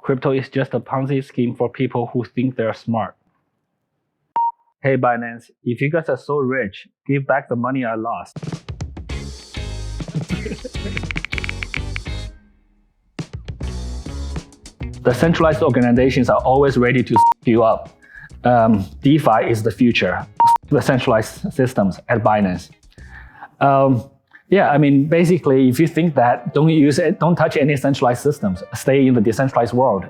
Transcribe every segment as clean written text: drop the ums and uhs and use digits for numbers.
Crypto is just a Ponzi scheme for people who think they're smart. Hey Binance, if you guys are so rich, give back the money I lost. The centralized organizations are always ready to you up. DeFi is the future. The centralized systems at Binance. Basically, if you think that, don't touch any centralized systems. Stay in the decentralized world.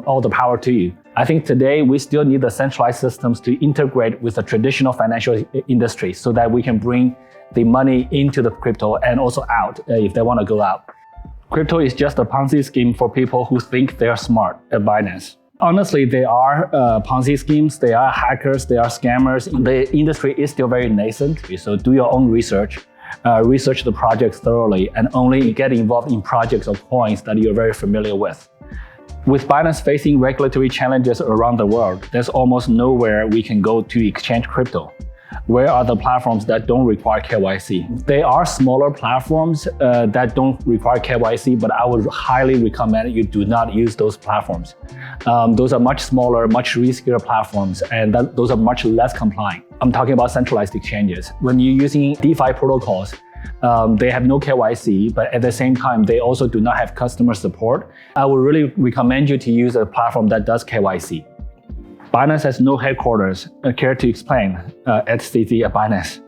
All the power to you. I think today we still need the centralized systems to integrate with the traditional financial industry so that we can bring the money into the crypto and also out if they want to go out. Crypto is just a Ponzi scheme for people who think they're smart at Binance. Honestly, there are Ponzi schemes, there are hackers, there are scammers. The industry is still very nascent, so do your own research. Research the projects thoroughly and only get involved in projects or coins that you're very familiar with. With Binance facing regulatory challenges around the world, there's almost nowhere we can go to exchange crypto. Where are the platforms that don't require KYC? There are smaller platforms that don't require KYC, but I would highly recommend you do not use those platforms. Those are much smaller, much riskier platforms, and those are much less compliant. I'm talking about centralized exchanges. When you're using DeFi protocols, they have no KYC, but at the same time, they also do not have customer support. I would really recommend you to use a platform that does KYC. Binance has no headquarters. Care to explain at CZ at Binance?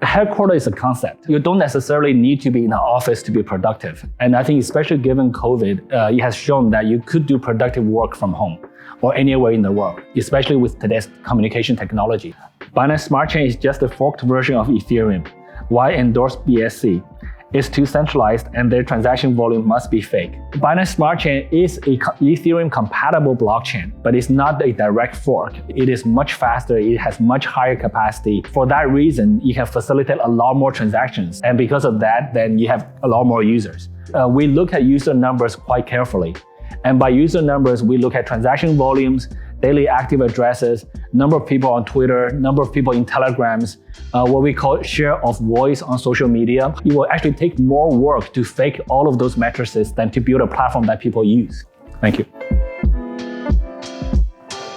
Headquarters is a concept. You don't necessarily need to be in an office to be productive. And I think especially given COVID, it has shown that you could do productive work from home or anywhere in the world, especially with today's communication technology. Binance Smart Chain is just a forked version of Ethereum. Why endorse BSC? It's too centralized and their transaction volume must be fake. Binance Smart Chain is an Ethereum-compatible blockchain, but it's not a direct fork. It is much faster, it has much higher capacity. For that reason, you can facilitate a lot more transactions. And because of that, then you have a lot more users. We look at user numbers quite carefully. And by user numbers, we look at transaction volumes, daily active addresses, number of people on Twitter, number of people in Telegrams, what we call share of voice on social media. It will actually take more work to fake all of those matrices than to build a platform that people use. Thank you.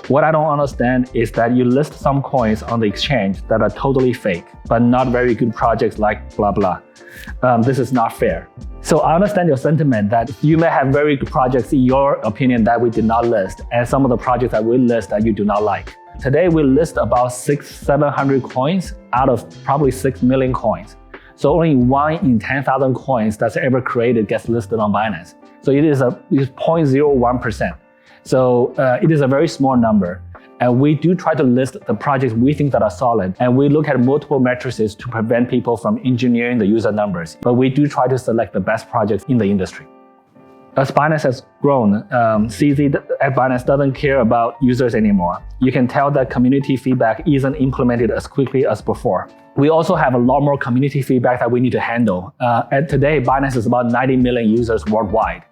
What I don't understand is that you list some coins on the exchange that are totally fake, but not very good projects like blah blah. This is not fair. So I understand your sentiment that you may have very good projects in your opinion that we did not list, and some of the projects that we list that you do not like. Today we list about 600-700 coins out of probably 6 million coins. So only 1 in 10,000 coins that's ever created gets listed on Binance. So it is 0.01%. So it is a very small number. And we do try to list the projects we think that are solid. And we look at multiple matrices to prevent people from engineering the user numbers. But we do try to select the best projects in the industry. As Binance has grown, CZ at Binance doesn't care about users anymore. You can tell that community feedback isn't implemented as quickly as before. We also have a lot more community feedback that we need to handle. And today, Binance is about 90 million users worldwide.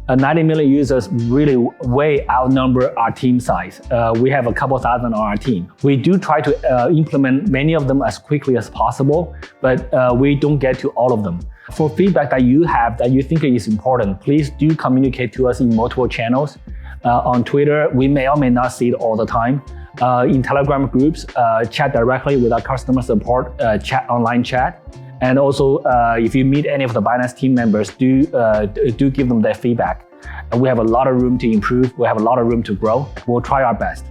90 million users really way outnumber our team size. We have a couple thousand on our team. We do try to implement many of them as quickly as possible, but we don't get to all of them. For feedback that you have that you think is important, please do communicate to us in multiple channels. On Twitter, we may or may not see it all the time. In Telegram groups, chat directly with our customer support, online chat. And also, if you meet any of the Binance team members, do give them their feedback. And we have a lot of room to improve. We have a lot of room to grow. We'll try our best.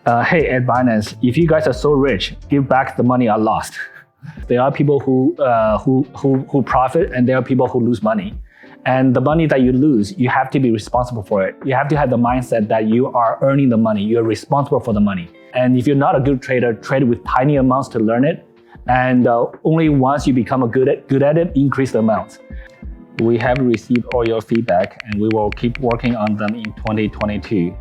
Hey, at Binance, if you guys are so rich, give back the money I lost. There are people who profit, and there are people who lose money. And the money that you lose, you have to be responsible for it. You have to have the mindset that you are earning the money. You're responsible for the money. And if you're not a good trader, trade with tiny amounts to learn it. And only once you become good at it, increase the amounts. We have received all your feedback and we will keep working on them in 2022.